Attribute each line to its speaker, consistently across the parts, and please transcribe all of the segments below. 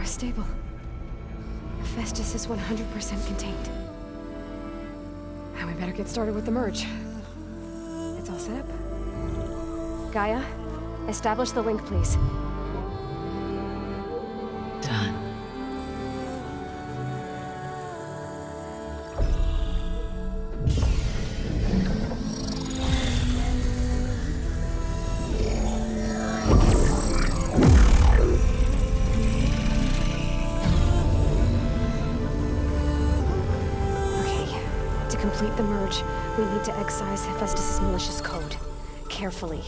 Speaker 1: Core is stable. Hephaestus is 100% contained. And we better get started with the merge. It's all set up. Gaia, establish the link, please.
Speaker 2: Done.
Speaker 1: To complete the merge, we need to excise Hephaestus' malicious code. Carefully.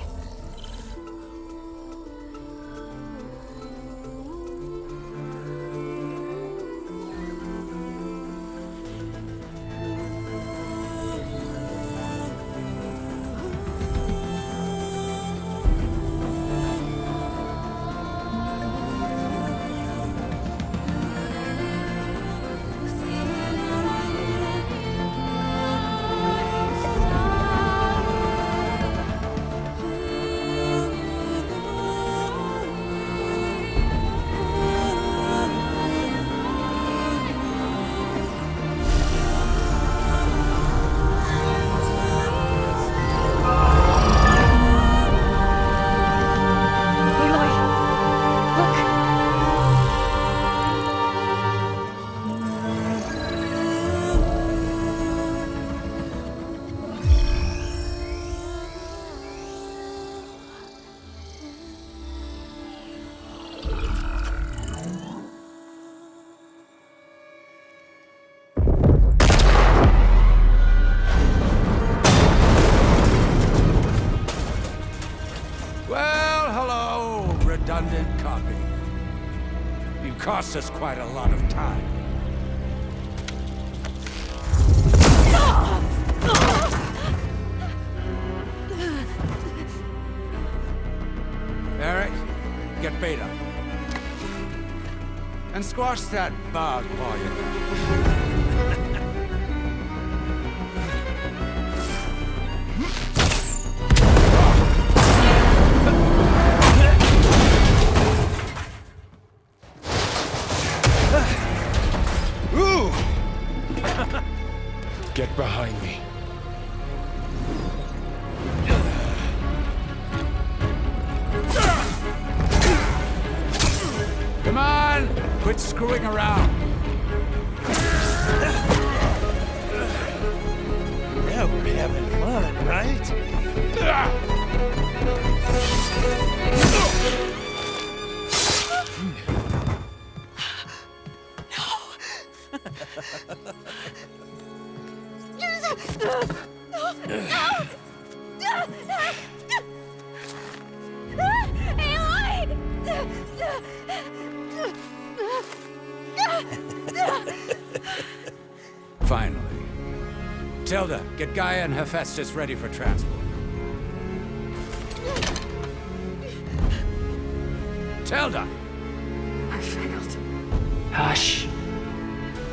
Speaker 3: Redundant copy. You cost us quite a lot of time. Eric, get Beta. And squash that bug while you're there.
Speaker 4: Get behind me.
Speaker 3: Come on! Quit screwing around!
Speaker 4: Yeah, we're having fun, right?
Speaker 3: Finally. Tilda, get Gaia and Hephaestus ready for transport. Tilda!
Speaker 1: I failed.
Speaker 2: Hush.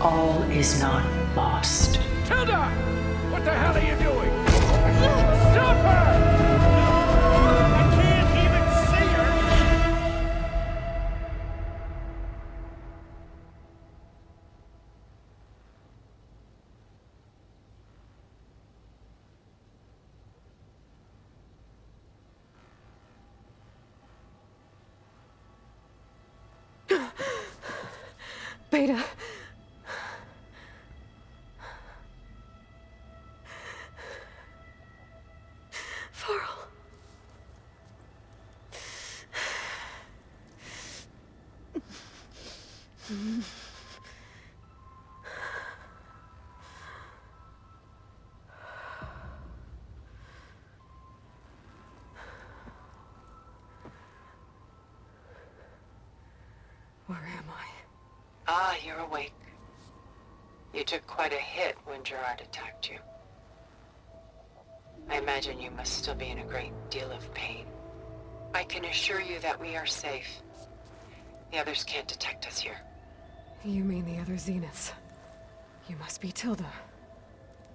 Speaker 2: All is not lost.
Speaker 3: Tilda! What the hell are you doing? Stop her! I can't even see her!
Speaker 1: Beta. Varl. Where am I?
Speaker 2: Ah, you're awake. You took quite a hit when Gerard attacked you. I imagine you must still be in a great deal of pain. I can assure you that we are safe. The others can't detect us here.
Speaker 1: You mean the other Zeniths? You must be Tilda.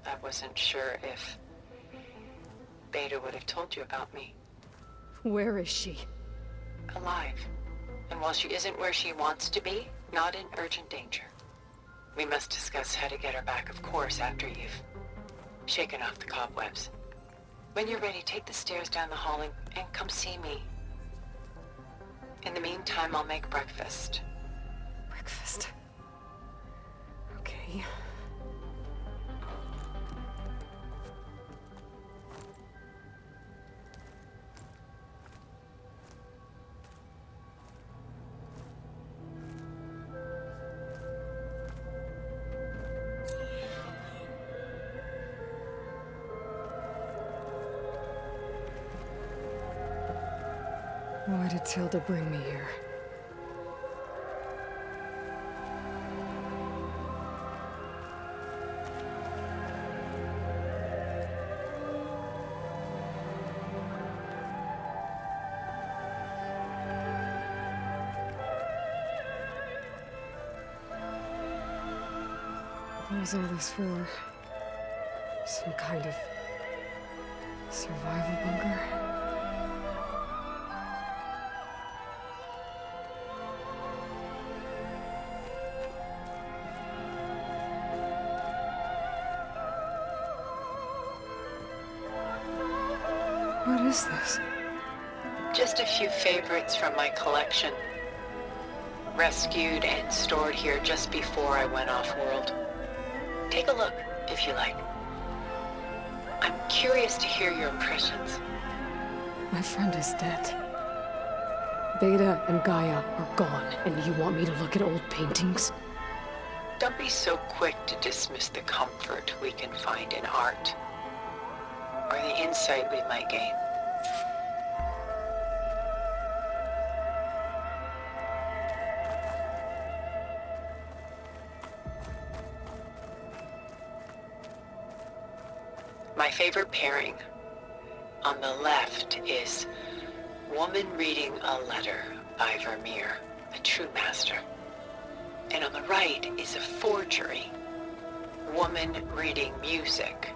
Speaker 2: I wasn't sure if Beta would have told you about me.
Speaker 1: Where is she?
Speaker 2: Alive. And while she isn't where she wants to be, not in urgent danger. We must discuss how to get her back, of course, after you've shaken off the cobwebs. When you're ready, take the stairs down the hall and come see me. In the meantime, I'll make breakfast.
Speaker 1: Breakfast. Okay. Why did Tilda bring me here? What was all this for? Some kind of survival bunker? What is this?
Speaker 2: Just a few favorites from my collection. Rescued and stored here just before I went off-world. Take a look, if you like. I'm curious to hear your impressions.
Speaker 1: My friend is dead. Beta and Gaia are gone, and you want me to look at old paintings?
Speaker 2: Don't be so quick to dismiss the comfort we can find in art, or the insight we might gain. My favorite pairing on the left is Woman Reading a Letter by Vermeer, a true master. And on the right is a forgery, Woman Reading Music,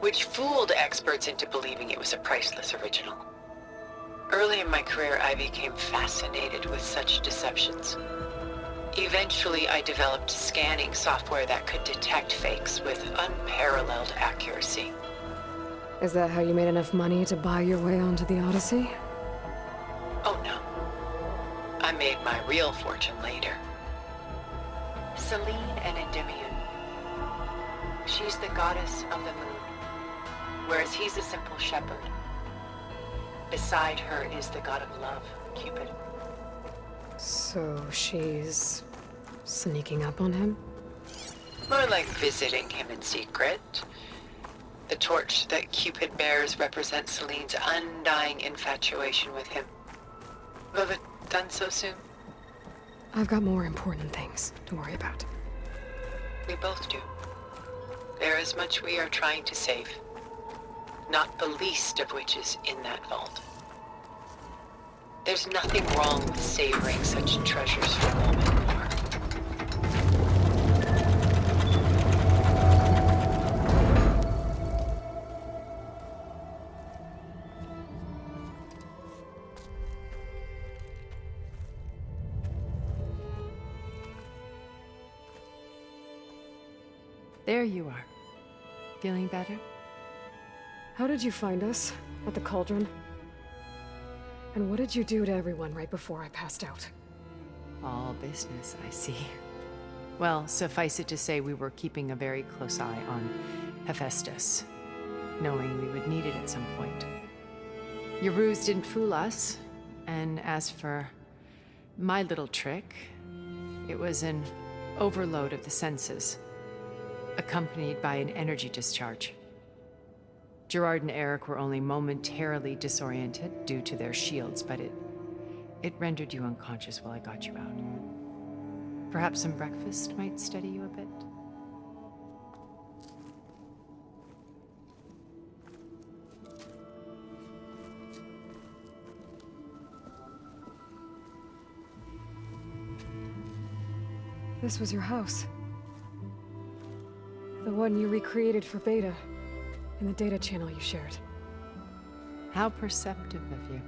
Speaker 2: which fooled experts into believing it was a priceless original. Early in my career, I became fascinated with such deceptions. Eventually, I developed scanning software that could detect fakes with unparalleled accuracy.
Speaker 1: Is that how you made enough money to buy your way onto the Odyssey?
Speaker 2: Oh no. I made my real fortune later. Selene, an Endymion. She's the goddess of the moon, whereas he's a simple shepherd. Beside her is the god of love, Cupid.
Speaker 1: So she's sneaking up on him?
Speaker 2: More like visiting him in secret. The torch that Cupid bears represents Selene's undying infatuation with him. Will it done so soon?
Speaker 1: I've got more important things to worry about.
Speaker 2: We both do. There is much we are trying to save, not the least of which is in that vault. There's nothing wrong with savoring such treasures for a moment more.
Speaker 5: There you are. Feeling better?
Speaker 1: How did you find us? At the cauldron? And what did you do to everyone right before I passed out?
Speaker 5: All business, I see. Well, suffice it to say we were keeping a very close eye on Hephaestus, knowing we would need it at some point. Your ruse didn't fool us, and as for my little trick, it was an overload of the senses, accompanied by an energy discharge. Gerard and Eric were only momentarily disoriented due to their shields, but it rendered you unconscious while I got you out. Perhaps some breakfast might steady you a bit?
Speaker 1: This was your house. The one you recreated for Beta, in the data channel you shared.
Speaker 5: How perceptive of you.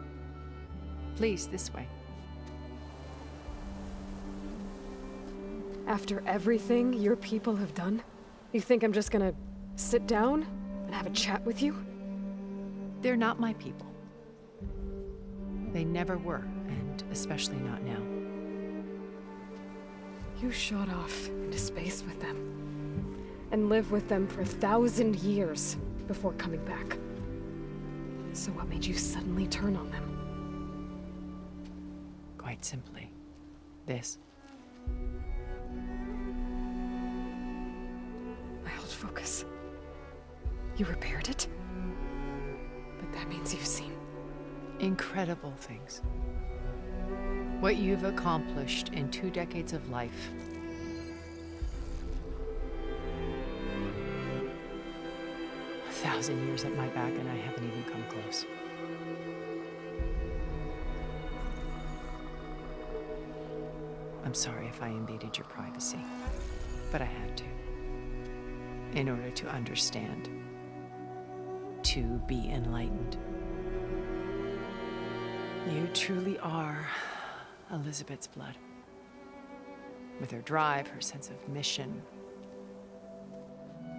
Speaker 5: Please, this way.
Speaker 1: After everything your people have done? You think I'm just gonna sit down and have a chat with you?
Speaker 5: They're not my people. They never were, and especially not now.
Speaker 1: You shot off into space with them. And lived with them for 1,000 years before coming back. So what made you suddenly turn on them?
Speaker 5: Quite simply, this.
Speaker 1: My old focus. You repaired it? But that means you've seen.
Speaker 5: Incredible things. What you've accomplished in 2 decades of life. A 1,000 years at my back, and I haven't even come close. I'm sorry if I invaded your privacy, but I had to. In order to understand. To be enlightened. You truly are Elizabeth's blood. With her drive, her sense of mission,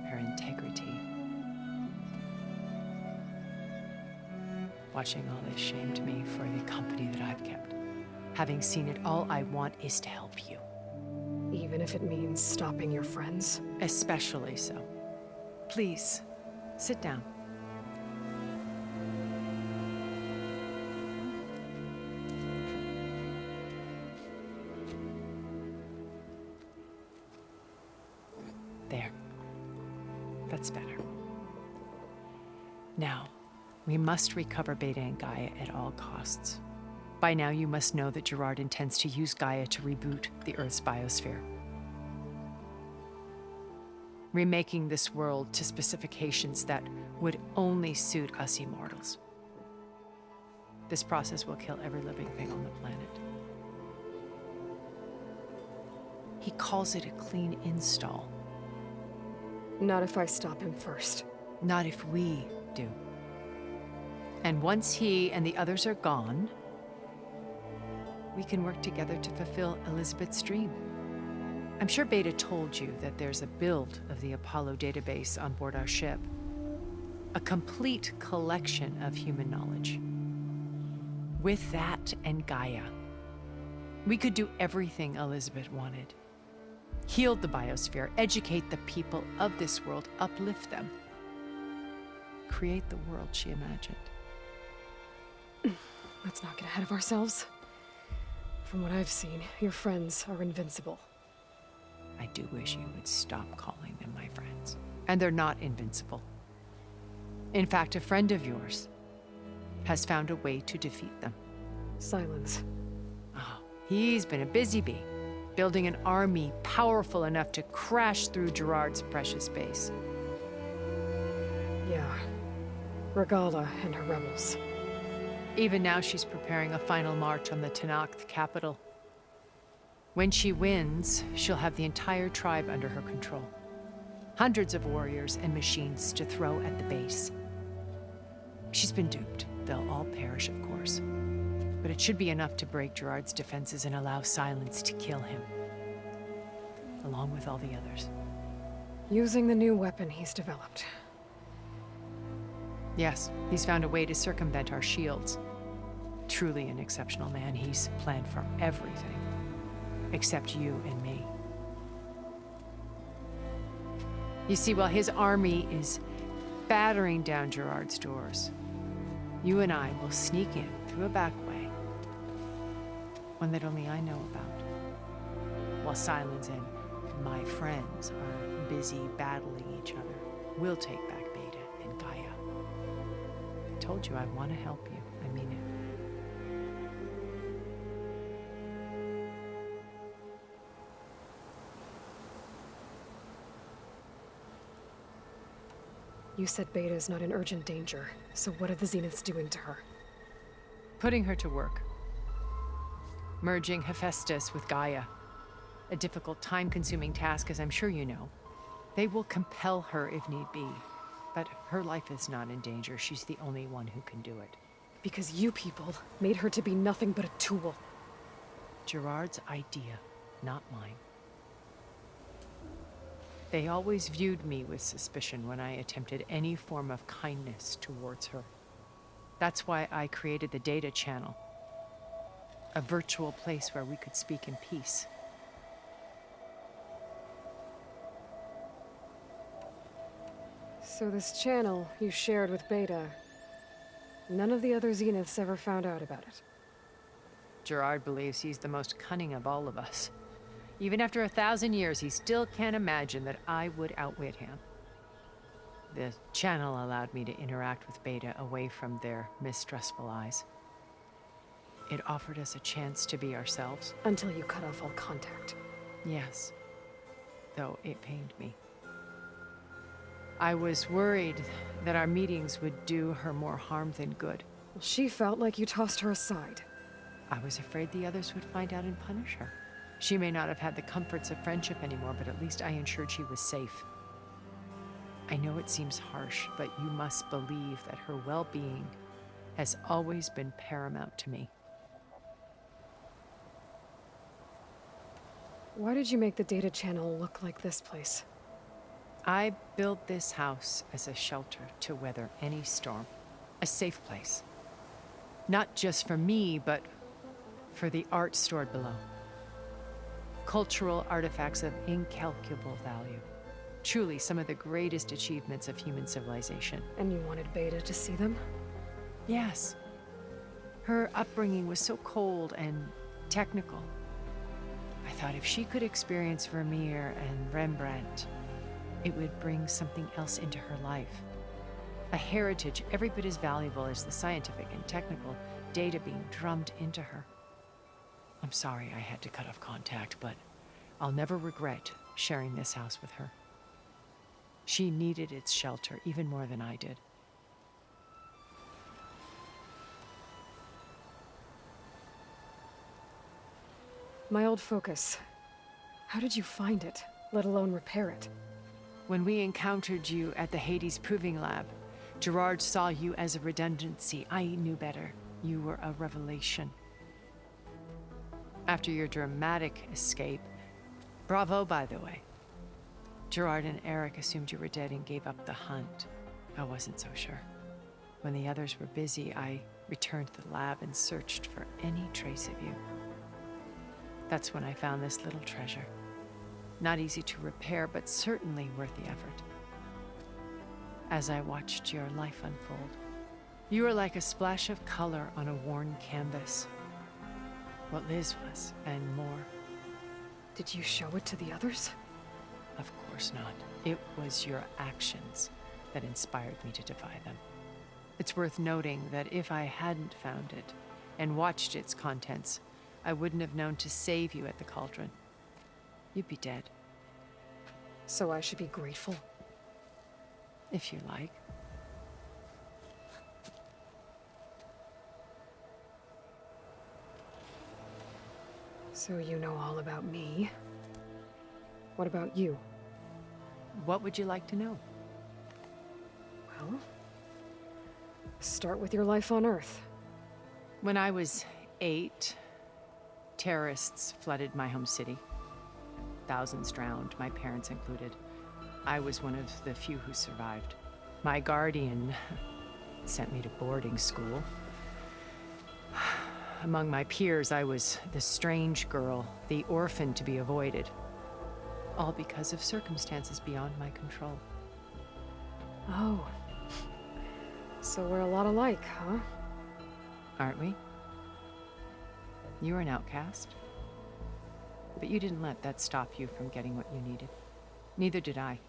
Speaker 5: her integrity. Watching all this shamed me for the company that I've kept. Having seen it, all I want is to help you.
Speaker 1: Even if it means stopping your friends?
Speaker 5: Especially so. Please, sit down. There. That's better. Now, we must recover Beta and Gaia at all costs. By now, you must know that Gerard intends to use Gaia to reboot the Earth's biosphere. Remaking this world to specifications that would only suit us immortals. This process will kill every living thing on the planet. He calls it a clean install.
Speaker 1: Not if I stop him first.
Speaker 5: Not if we do. And once he and the others are gone, we can work together to fulfill Elizabeth's dream. I'm sure Beta told you that there's a build of the Apollo database on board our ship. A complete collection of human knowledge. With that and Gaia, we could do everything Elizabeth wanted. Heal the biosphere, educate the people of this world, uplift them. Create the world she imagined.
Speaker 1: Let's not get ahead of ourselves. From what I've seen, your friends are invincible.
Speaker 5: I do wish you would stop calling them my friends. And they're not invincible. In fact, a friend of yours has found a way to defeat them.
Speaker 1: Silence.
Speaker 5: Oh, he's been a busy bee, building an army powerful enough to crash through Gerard's precious base.
Speaker 1: Yeah. Regala and her rebels.
Speaker 5: Even now, she's preparing a final march on the Tenakth capital. When she wins, she'll have the entire tribe under her control. Hundreds of warriors and machines to throw at the base. She's been duped. They'll all perish, of course. But it should be enough to break Gerard's defenses and allow Silence to kill him. Along with all the others.
Speaker 1: Using the new weapon he's developed.
Speaker 5: Yes, he's found a way to circumvent our shields. Truly an exceptional man. He's planned for everything. Except you and me. You see, while his army is battering down Gerard's doors, you and I will sneak in through a back way. One that only I know about. While Silence and my friends are busy battling each other, we'll take back Beta and Gaia. I told you I want to help you. I mean it.
Speaker 1: You said Beta is not in urgent danger, so what are the Zeniths doing to her?
Speaker 5: Putting her to work. Merging Hephaestus with Gaia. A difficult, time-consuming task, as I'm sure you know. They will compel her if need be. But her life is not in danger. She's the only one who can do it.
Speaker 1: Because you people made her to be nothing but a tool.
Speaker 5: Gerard's idea, not mine. They always viewed me with suspicion when I attempted any form of kindness towards her. That's why I created the Data Channel, a virtual place where we could speak in peace.
Speaker 1: So this channel you shared with Beta, none of the other Zeniths ever found out about it.
Speaker 5: Gerard believes he's the most cunning of all of us. Even after 1,000 years, he still can't imagine that I would outwit him. The channel allowed me to interact with Beta away from their mistrustful eyes. It offered us a chance to be ourselves.
Speaker 1: Until you cut off all contact.
Speaker 5: Yes, though it pained me. I was worried that our meetings would do her more harm than good.
Speaker 1: Well, she felt like you tossed her aside.
Speaker 5: I was afraid the others would find out and punish her. She may not have had the comforts of friendship anymore, but at least I ensured she was safe. I know it seems harsh, but you must believe that her well-being has always been paramount to me.
Speaker 1: Why did you make the Data Channel look like this place?
Speaker 5: I built this house as a shelter to weather any storm. A safe place. Not just for me, but for the art stored below. Cultural artifacts of incalculable value. Truly some of the greatest achievements of human civilization.
Speaker 1: And you wanted Beta to see them?
Speaker 5: Yes. Her upbringing was so cold and technical. I thought if she could experience Vermeer and Rembrandt, it would bring something else into her life. A heritage every bit as valuable as the scientific and technical data being drummed into her. I'm sorry I had to cut off contact, but I'll never regret sharing this house with her. She needed its shelter even more than I did.
Speaker 1: My old focus. How did you find it, let alone repair it?
Speaker 5: When we encountered you at the Hades Proving Lab, Gerard saw you as a redundancy. I knew better. You were a revelation. After your dramatic escape, bravo, by the way. Gerard and Eric assumed you were dead and gave up the hunt. I wasn't so sure. When the others were busy, I returned to the lab and searched for any trace of you. That's when I found this little treasure. Not easy to repair, but certainly worth the effort. As I watched your life unfold, you were like a splash of color on a worn canvas. What Liz was, and more.
Speaker 1: Did you show it to the others?
Speaker 5: Of course not. It was your actions that inspired me to defy them. It's worth noting that if I hadn't found it and watched its contents, I wouldn't have known to save you at the cauldron. You'd be dead.
Speaker 1: So I should be grateful?
Speaker 5: If you like.
Speaker 1: So you know all about me. What about you?
Speaker 5: What would you like to know?
Speaker 1: Well, start with your life on Earth.
Speaker 5: When I was 8, terrorists flooded my home city. Thousands drowned, my parents included. I was one of the few who survived. My guardian sent me to boarding school. Among my peers, I was the strange girl, the orphan to be avoided. All because of circumstances beyond my control.
Speaker 1: Oh. So we're a lot alike, huh?
Speaker 5: Aren't we? You were an outcast. But you didn't let that stop you from getting what you needed. Neither did I.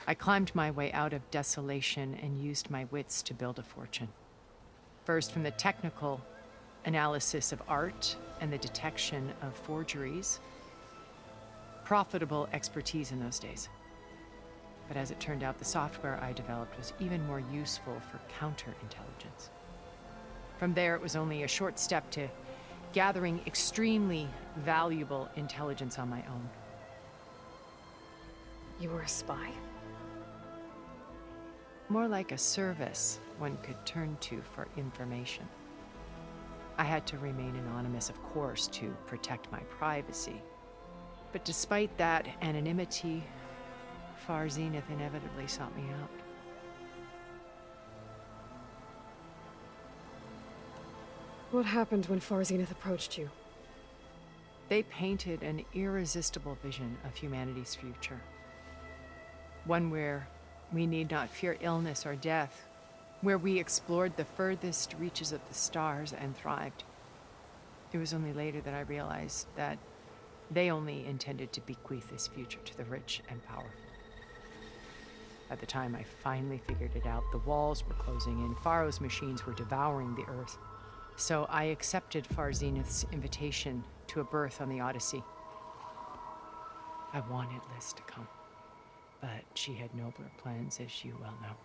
Speaker 5: I climbed my way out of desolation and used my wits to build a fortune. First, from the technical analysis of art and the detection of forgeries. Profitable expertise in those days. But as it turned out, the software I developed was even more useful for counterintelligence. From there, it was only a short step to gathering extremely valuable intelligence on my own.
Speaker 1: You were a spy?
Speaker 5: More like a service one could turn to for information. I had to remain anonymous, of course, to protect my privacy. But despite that anonymity, Far Zenith inevitably sought me out.
Speaker 1: What happened when Far Zenith approached you?
Speaker 5: They painted an irresistible vision of humanity's future. One where we need not fear illness or death, where we explored the furthest reaches of the stars and thrived. It was only later that I realized that they only intended to bequeath this future to the rich and powerful. At the time I finally figured it out, the walls were closing in, Pharaoh's machines were devouring the Earth. So I accepted Far Zenith's invitation to a birth on the Odyssey. I wanted Liz to come, but she had nobler plans, as you well know.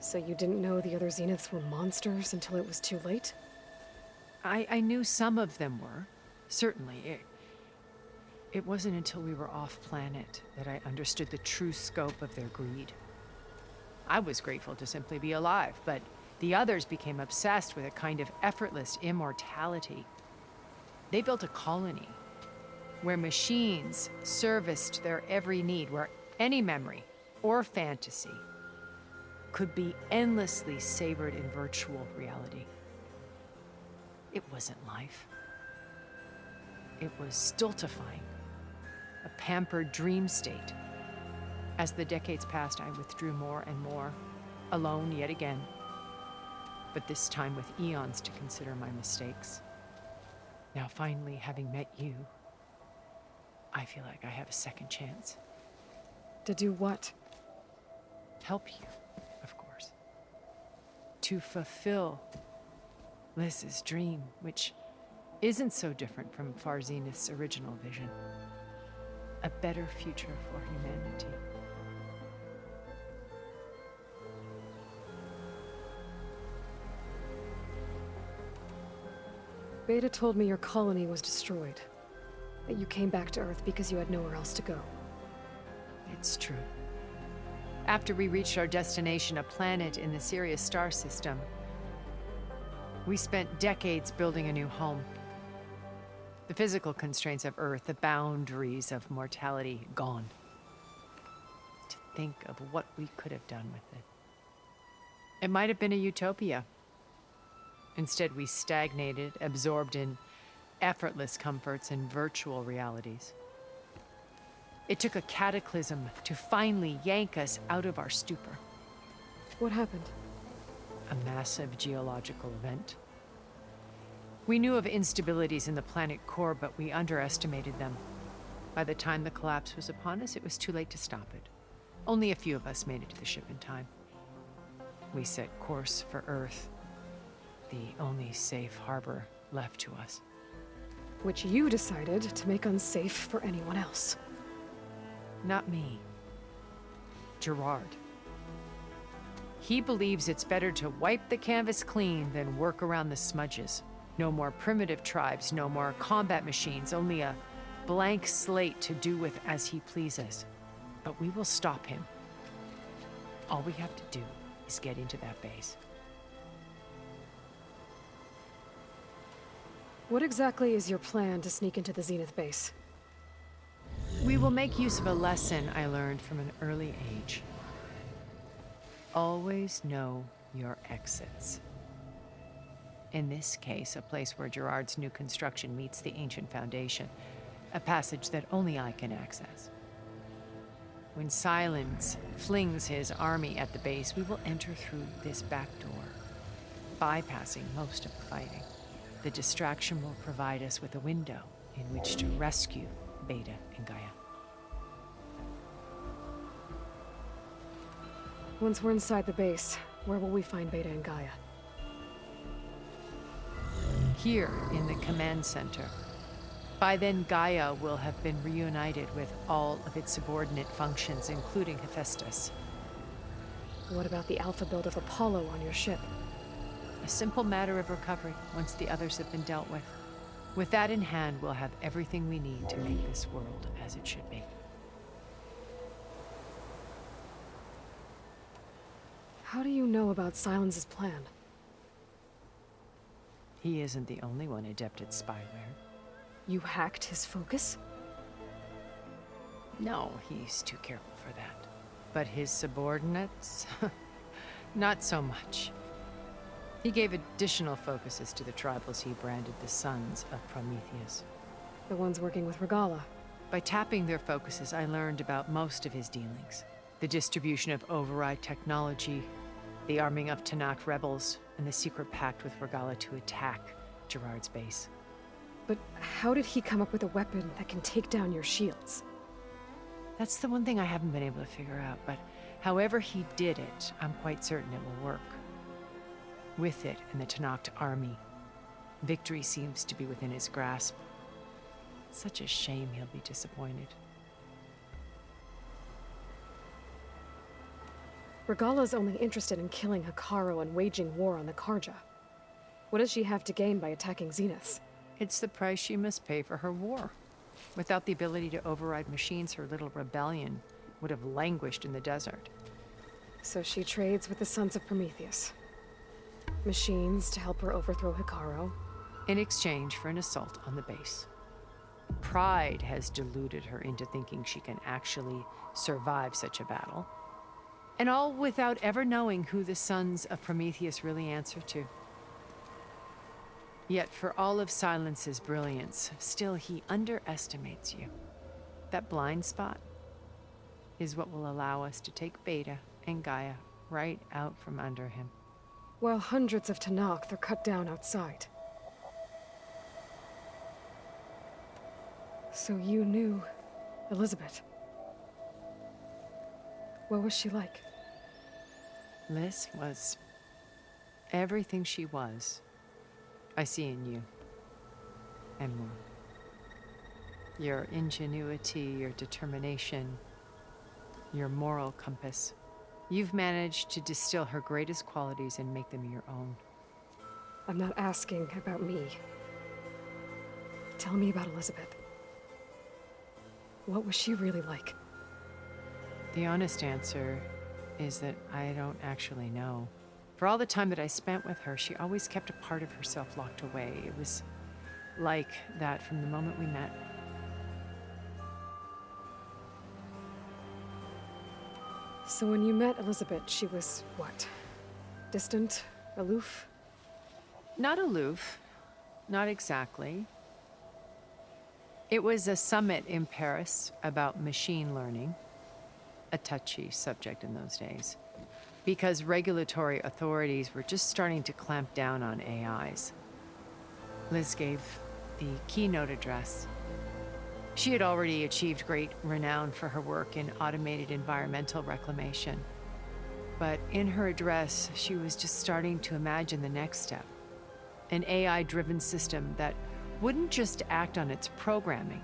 Speaker 1: So you didn't know the other Zeniths were monsters until it was too late?
Speaker 5: I knew some of them were, certainly. It wasn't until we were off-planet that I understood the true scope of their greed. I was grateful to simply be alive, but the others became obsessed with a kind of effortless immortality. They built a colony where machines serviced their every need, where any memory or fantasy could be endlessly savored in virtual reality. It wasn't life. It was stultifying, a pampered dream state. As the decades passed, I withdrew more and more, alone yet again, but this time with eons to consider my mistakes. Now finally, having met you, I feel like I have a second chance.
Speaker 1: To do what?
Speaker 5: Help you, of course. To fulfill Liz's dream, which isn't so different from Far Zenith's original vision. A better future for humanity.
Speaker 1: Beta told me your colony was destroyed. That you came back to Earth because you had nowhere else to go.
Speaker 5: It's true. After we reached our destination, a planet in the Sirius star system, we spent decades building a new home. The physical constraints of Earth, the boundaries of mortality, gone. To think of what we could have done with it. It might have been a utopia. Instead, we stagnated, absorbed in effortless comforts and virtual realities. It took a cataclysm to finally yank us out of our stupor.
Speaker 1: What happened?
Speaker 5: A massive geological event. We knew of instabilities in the planet core, but we underestimated them. By the time the collapse was upon us, it was too late to stop it. Only a few of us made it to the ship in time. We set course for Earth, the only safe harbor left to us.
Speaker 1: Which you decided to make unsafe for anyone else.
Speaker 5: Not me. Gerard. He believes it's better to wipe the canvas clean than work around the smudges. No more primitive tribes, no more combat machines, only a blank slate to do with as he pleases. But we will stop him. All we have to do is get into that base.
Speaker 1: What exactly is your plan to sneak into the Zenith base?
Speaker 5: We will make use of a lesson I learned from an early age. Always know your exits. In this case, a place where Gerard's new construction meets the ancient foundation, a passage that only I can access. When Silence flings his army at the base, we will enter through this back door, bypassing most of the fighting. The distraction will provide us with a window in which to rescue Beta and Gaia.
Speaker 1: Once we're inside the base, where will we find Beta and Gaia?
Speaker 5: Here in the command center. By then, Gaia will have been reunited with all of its subordinate functions, including Hephaestus.
Speaker 1: What about the Alpha build of Apollo on your ship?
Speaker 5: A simple matter of recovery once the others have been dealt with. With that in hand, we'll have everything we need to make this world as it should be.
Speaker 1: How do you know about Silence's plan?
Speaker 5: He isn't the only one adept at spyware.
Speaker 1: You hacked his focus?
Speaker 5: No, he's too careful for that. But his subordinates? Not so much. He gave additional focuses to the tribals he branded the Sons of Prometheus.
Speaker 1: The ones working with Regala.
Speaker 5: By tapping their focuses, I learned about most of his dealings. The distribution of override technology, the arming of Tanakh rebels, and the secret pact with Regala to attack Gerard's base.
Speaker 1: But how did he come up with a weapon that can take down your shields?
Speaker 5: That's the one thing I haven't been able to figure out, but however he did it, I'm quite certain it will work. With it and the Tanakh army, victory seems to be within his grasp. Such a shame he'll be disappointed.
Speaker 1: Regala's only interested in killing Hekarro and waging war on the Karja. What does she have to gain by attacking Zeniths?
Speaker 5: It's the price she must pay for her war. Without the ability to override machines, her little rebellion would have languished in the desert.
Speaker 1: So she trades with the Sons of Prometheus. Machines to help her overthrow Hekarro.
Speaker 5: In exchange for an assault on the base. Pride has deluded her into thinking she can actually survive such a battle. And all without ever knowing who the Sons of Prometheus really answer to. Yet for all of Silence's brilliance, still he underestimates you. That blind spot is what will allow us to take Beta and Gaia right out from under him.
Speaker 1: While hundreds of Tanakh are cut down outside. So you knew Elizabeth. What was she like?
Speaker 5: Liz was everything she was. I see in you. And more. Your ingenuity, your determination, your moral compass. You've managed to distill her greatest qualities and make them your own.
Speaker 1: I'm not asking about me. Tell me about Elizabeth. What was she really like?
Speaker 5: The honest answer is that I don't actually know. For all the time that I spent with her, she always kept a part of herself locked away. It was like that from the moment we met.
Speaker 1: So when you met Elizabeth, she was what? Distant? Aloof?
Speaker 5: Not aloof. Not exactly. It was a summit in Paris about machine learning. A touchy subject in those days. Because regulatory authorities were just starting to clamp down on AIs. Liz gave the keynote address. She had already achieved great renown for her work in automated environmental reclamation. But in her address, she was just starting to imagine the next step. An AI-driven system that wouldn't just act on its programming,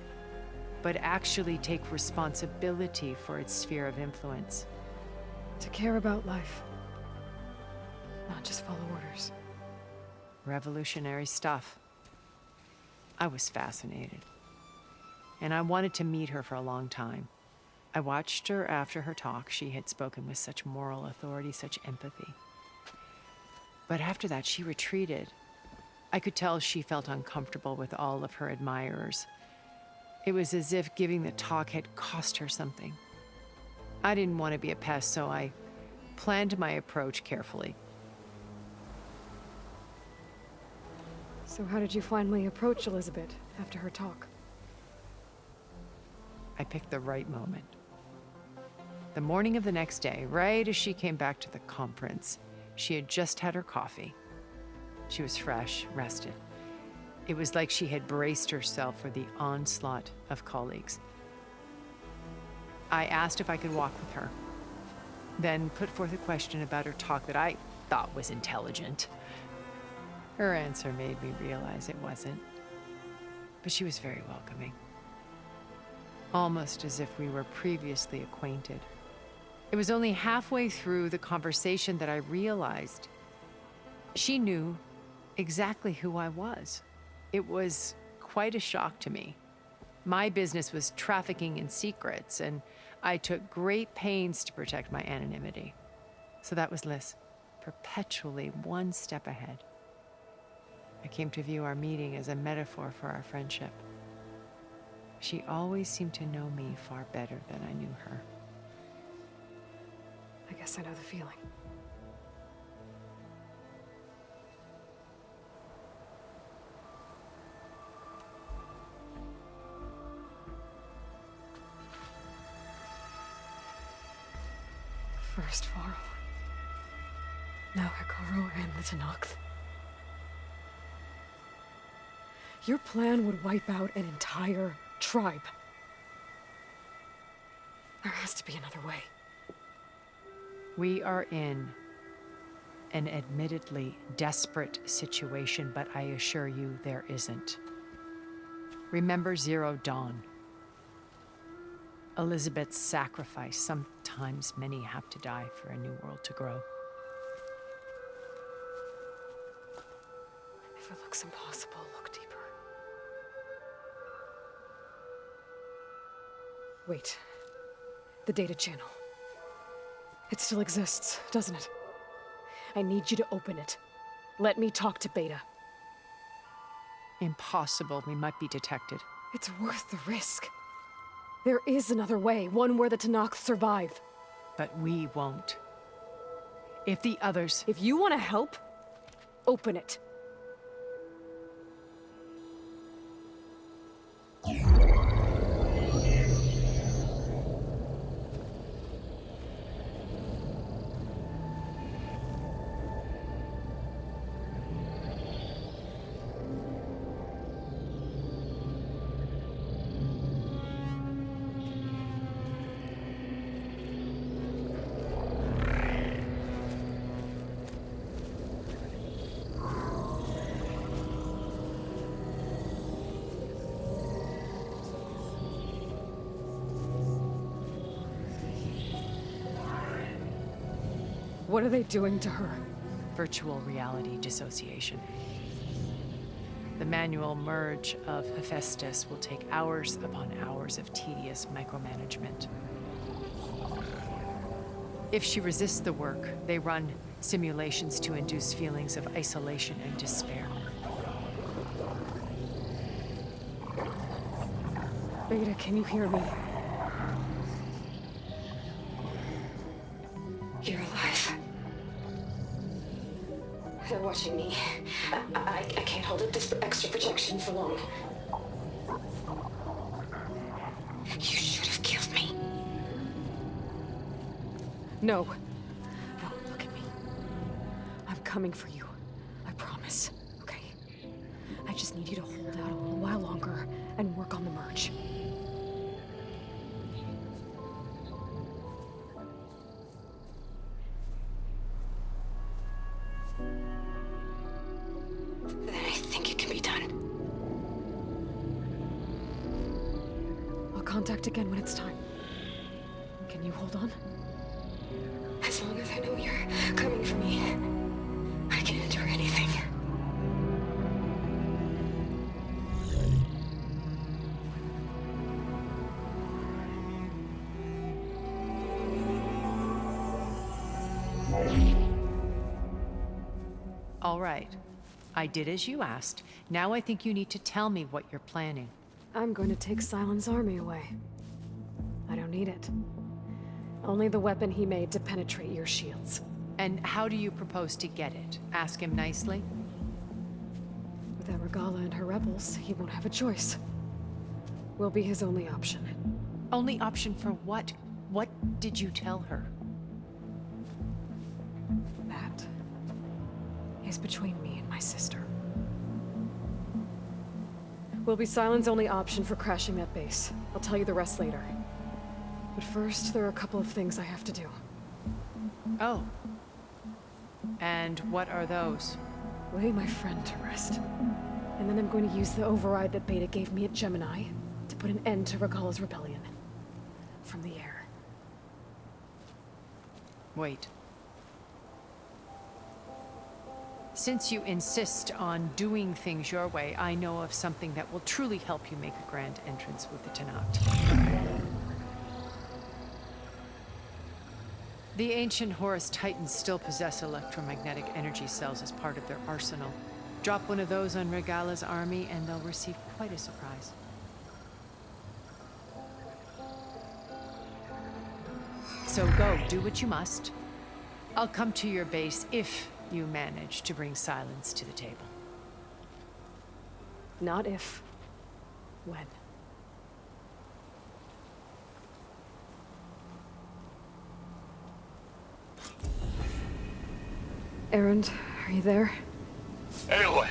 Speaker 5: but actually take responsibility for its sphere of influence.
Speaker 1: To care about life. Not just follow orders.
Speaker 5: Revolutionary stuff. I was fascinated. And I wanted to meet her for a long time. I watched her after her talk. She had spoken with such moral authority, such empathy. But after that, she retreated. I could tell she felt uncomfortable with all of her admirers. It was as if giving the talk had cost her something. I didn't want to be a pest, so I planned my approach carefully.
Speaker 1: So how did you finally approach Elizabeth after her talk?
Speaker 5: I picked the right moment. The morning of the next day, right as she came back to the conference, she had just had her coffee. She was fresh, rested. It was like she had braced herself for the onslaught of colleagues. I asked if I could walk with her, then put forth a question about her talk that I thought was intelligent. Her answer made me realize it wasn't, but she was very welcoming. Almost as if we were previously acquainted. It was only halfway through the conversation that I realized she knew exactly who I was. It was quite a shock to me. My business was trafficking in secrets, and I took great pains to protect my anonymity. So that was Liz, perpetually one step ahead. I came to view our meeting as a metaphor for our friendship. She always seemed to know me far better than I knew her.
Speaker 1: I guess I know the feeling. First Varl. Now Hekarro and the Tenakth. Your plan would wipe out an entire tribe. There has to be another way.
Speaker 5: We are in an admittedly desperate situation, but I assure you there isn't. Remember Zero Dawn. Elizabeth's sacrifice. Sometimes many have to die for a new world to grow.
Speaker 1: If it looks impossible, look deeper. Wait. The data channel. It still exists, doesn't it? I need you to open it. Let me talk to Beta.
Speaker 5: Impossible. We might be detected.
Speaker 1: It's worth the risk. There is another way, one where the Tenakth survive.
Speaker 5: But we won't. If the others...
Speaker 1: If you want to help, open it. What are they doing to her?
Speaker 5: Virtual reality dissociation. The manual merge of Hephaestus will take hours upon hours of tedious micromanagement. If she resists the work, they run simulations to induce feelings of isolation and despair.
Speaker 1: Beta, can you hear me?
Speaker 6: You're alive. They're watching me. I can't hold up this extra protection for long. You should have killed me.
Speaker 1: No. No, look at me. I'm coming for you. I promise. Okay? I just need you to hold out a little while longer and work on the merge.
Speaker 6: Then I think it can be done.
Speaker 1: I'll contact again when it's time. Can you hold on?
Speaker 6: As long as I know you're coming for me, I can endure anything.
Speaker 5: All right. I did as you asked. Now I think you need to tell me what you're planning.
Speaker 1: I'm going to take Sylens' army away. I don't need it. Only the weapon he made to penetrate your shields.
Speaker 5: And how do you propose to get it? Ask him nicely?
Speaker 1: With Argala and her rebels, he won't have a choice. We'll be his only option.
Speaker 5: Only option for what? What did you tell her?
Speaker 1: That is between me and my sister. Will be Sylens' only option for crashing that base. I'll tell you the rest later. But first, there are a couple of things I have to do.
Speaker 5: Oh. And what are those?
Speaker 1: Lay my friend to rest. And then I'm going to use the override that Beta gave me at Gemini to put an end to Regala's rebellion. From the air.
Speaker 5: Wait. Since you insist on doing things your way, I know of something that will truly help you make a grand entrance with the Tenakth. The ancient Horus Titans still possess electromagnetic energy cells as part of their arsenal. Drop one of those on Regala's army and they'll receive quite a surprise. So go, do what you must. I'll come to your base if you manage to bring silence to the table.
Speaker 1: Not if. When. Erend, are you there?
Speaker 3: Aloy!